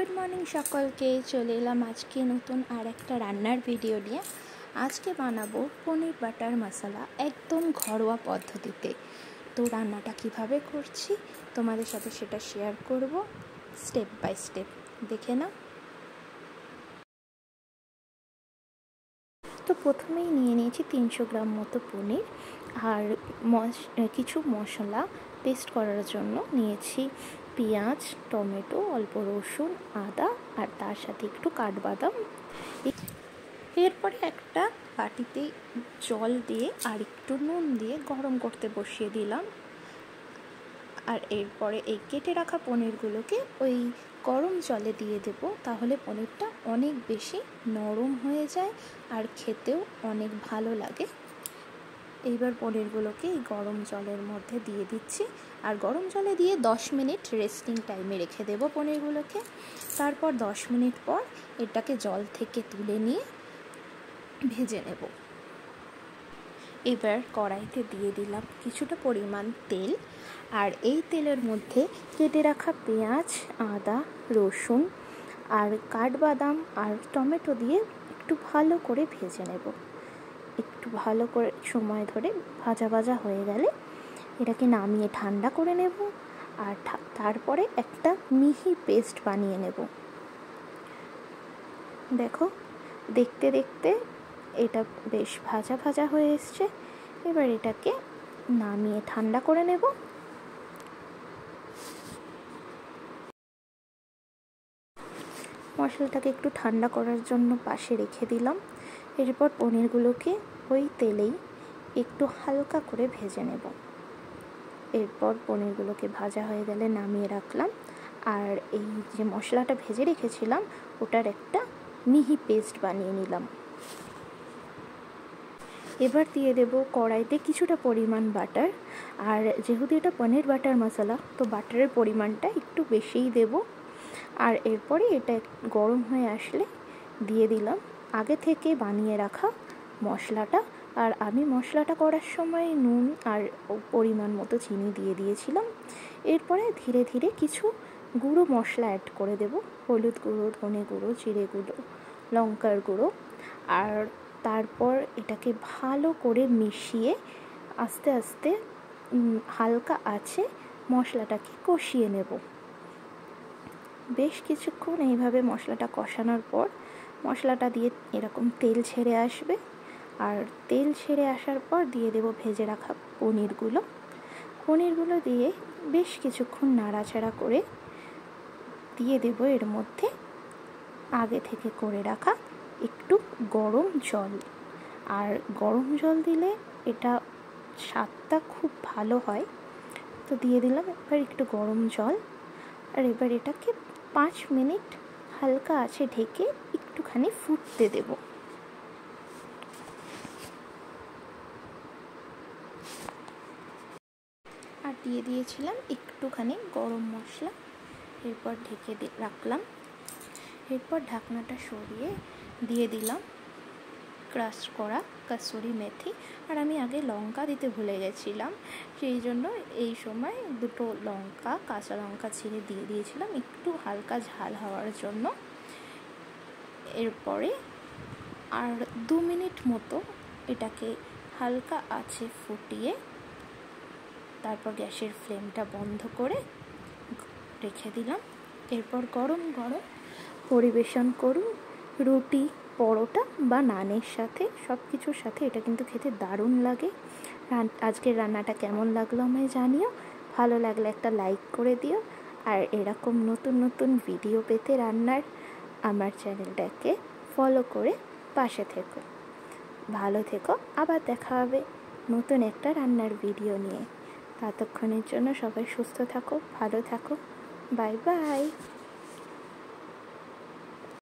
Good morning सकलके चले एलाम आज के नतून और एक रान्नार भिडियो निये। आज के बानाबो पनीर बाटार मसाला एकदम घरोया पद्धतिते। तो रान्नाटा किभाबे करछि तोमादेर साथे सेटा शेयर करब स्टेप बाई स्टेप, देखे नाओ। तो प्रथमेई निये निয়েছি 300 ग्राम मतो पनीर और किछु मशला पेस्ट करार जोन्नो निয়েছি पेঁয়াজ टमेटो अल्प रसुन आदा और तार साथे एकटु काठबादाम। एरपरे एकटा बाटीते जल दिए और एकटु नुन दिए गरम करते बसिए दिलाम। और एरपरे এই केटे राखा पनीरगुलोके ओई गरम जले दिए देब, ताहले पनीरटा अनेक बेशी नरम हये जाय और खेतेও अनेक भालो लागे। एइबार पनीरगुलोके गरम जलेर मध्य दिए दिচ্ছি और गरम जले दिए 10 मिनट रेस्टिंग टाइमे रेखे देब पनीरगुलोके। तारपर 10 मिनट पर एटाके जल थेके तुले निये भेजे नेब। एबार कड़ाईते दिए दिलाम किछुटा परिमाण तेल और এই তেলের মধ্যে কেটে রাখা পেঁয়াজ আদা রসুন আর কাঠবাদাম আর টমেটো দিয়ে একটু ভালো করে ভেজে নেব। একটু ভালো করে সময় ধরে ভাজা ভাজা হয়ে গেলে এটাকে নামিয়ে ঠান্ডা করে নেব আর তারপরে একটা মিহি পেস্ট বানিয়ে নেব। দেখো দেখতে দেখতে এটা বেশ ভাজা ভাজা হয়ে এসেছে। এবার এটাকে নামিয়ে ঠান্ডা করে নেব। মশলাটাকে একটু ঠান্ডা করার জন্য পাশে রেখে দিলাম। এরপর পনিরগুলোকে ওই তেলেই একটু হালকা করে ভেজে নেব। এরপর পনিরগুলোকে ভাজা হয়ে গেলে নামিয়ে রাখলাম আর এই যে মশলাটা ভেজে রেখেছিলাম ওটার একটা মিহি পেস্ট বানিয়ে নিলাম। এবার দিয়ে দেব কড়াইতে কিছুটা পরিমাণ বাটার। আর যেহেতু এটা পনির বাটার মশলা তো বাটারের পরিমাণটা একটু বেশিই দেব। আর এরপরে এটা গরম হয়ে আসলে দিয়ে দিলাম আগে থেকে বানিয়ে রাখা মশলাটা। আর আমি মশলাটা করার সময় নুন আর পরিমাণ মতো চিনি দিয়ে দিয়েছিলাম। এরপরে ধীরে ধীরে কিছু গুঁড়ো মশলা অ্যাড করে দেব, হলুদ গুঁড়ো ধনে গুঁড়ো জিরে গুঁড়ো লঙ্কার গুঁড়ো। আর তারপর এটাকে ভালো করে মিশিয়ে আস্তে আস্তে হালকা আঁচে মশলাটাকে কষিয়ে নেব। বেশ কিছুক্ষণ এইভাবে মশলাটা কষানোর পর মশলাটা দিয়ে এরকম তেল ছেড়ে আসবে। আর তেল ছেড়ে আসার পর দিয়ে দেব ভেজে রাখা পনিরগুলো দিয়ে বেশ কিছুক্ষণ নাড়াচাড়া করে দিয়ে দেব এর মধ্যে আগে থেকে করে রাখা একটু গরম জল। আর গরম জল দিলে এটা স্বাদটা খুব ভালো হয়। তো দিয়ে দিলাম এবার একটু গরম জল। আর এবার এটাকে 5 মিনিট হালকা আঁচে ঢেকে একটুখানি ফুটতে দেব। আর দিয়ে দিয়েছিলাম একটুখানি গরম মশলা। এরপর ঢেকে রাখলাম। এরপর ঢাকনাটা সরিয়ে দিয়ে দিলাম ক্রাশ করা কাসুরি মেথি। আর আমি আগে লঙ্কা দিতে ভুলে গেছিলাম, সেই জন্য এই সময় দুটো লঙ্কা কাঁচা লঙ্কা ছিঁড়ে দিয়ে দিয়েছিলাম একটু হালকা ঝাল হওয়ার জন্য। এরপরে আর 2 মিনিট মতো এটাকে হালকা আঁচে ফুটিয়ে তারপর গ্যাসের ফ্লেমটা বন্ধ করে রেখে দিলাম। এরপর গরম গরম পরিবেশন করুন রুটি পরোটা বা নানের সাথে। সব কিছুর সাথে এটা কিন্তু খেতে দারুণ লাগে। আজকের রান্নাটা কেমন লাগলো আমায় জানিও। ভালো লাগলে একটা লাইক করে দিও। আর এরকম নতুন নতুন ভিডিও পেতে রান্নার আমার চ্যানেলটাকে ফলো করে পাশে থেকো। ভালো থেকো, আবার দেখা হবে নতুন একটা রান্নার ভিডিও নিয়ে। ততক্ষণের জন্য সবাই সুস্থ থাকো, ভালো থাকো, বাই বাই।